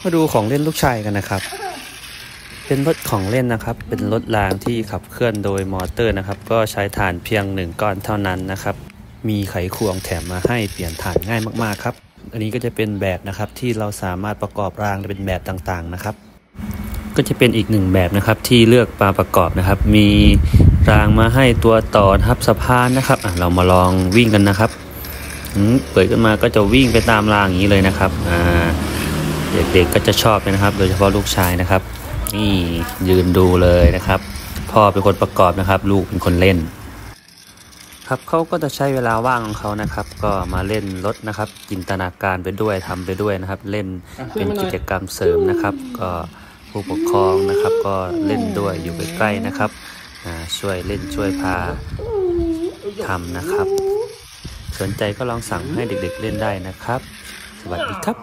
มาดูของเล่นลูกชายกันนะครับเป็นรถของเล่นนะครับเป็นรถรางที่ขับเคลื่อนโดยมอเตอร์นะครับก็ใช้ถ่านเพียง1ก้อนเท่านั้นนะครับมีไขควงแถมมาให้เปลี่ยนถ่านง่ายมากๆครับอันนี้ก็จะเป็นแบบนะครับที่เราสามารถประกอบรางเป็นแบบต่างๆนะครับก็จะเป็นอีก1แบบนะครับที่เลือกมาประกอบนะครับมีรางมาให้ตัวต่อทับสะพานนะครับเรามาลองวิ่งกันนะครับเปิดขึ้นมาก็จะวิ่งไปตามรางอย่างนี้เลยนะครับเด็กๆก็จะชอบนะครับโดยเฉพาะลูกชายนะครับนี่ยืนดูเลยนะครับพ่อเป็นคนประกอบนะครับลูกเป็นคนเล่นครับเขาก็จะใช้เวลาว่างของเขานะครับก็มาเล่นรถนะครับจินตนาการไปด้วยทำไปด้วยนะครับเล่นเป็นกิจกรรมเสริมนะครับก็ผู้ปกครองนะครับก็เล่นด้วยอยู่ใกล้ๆนะครับช่วยเล่นช่วยพาทำนะครับสนใจก็ลองสั่งให้เด็กๆเล่นได้นะครับสวัสดีครับ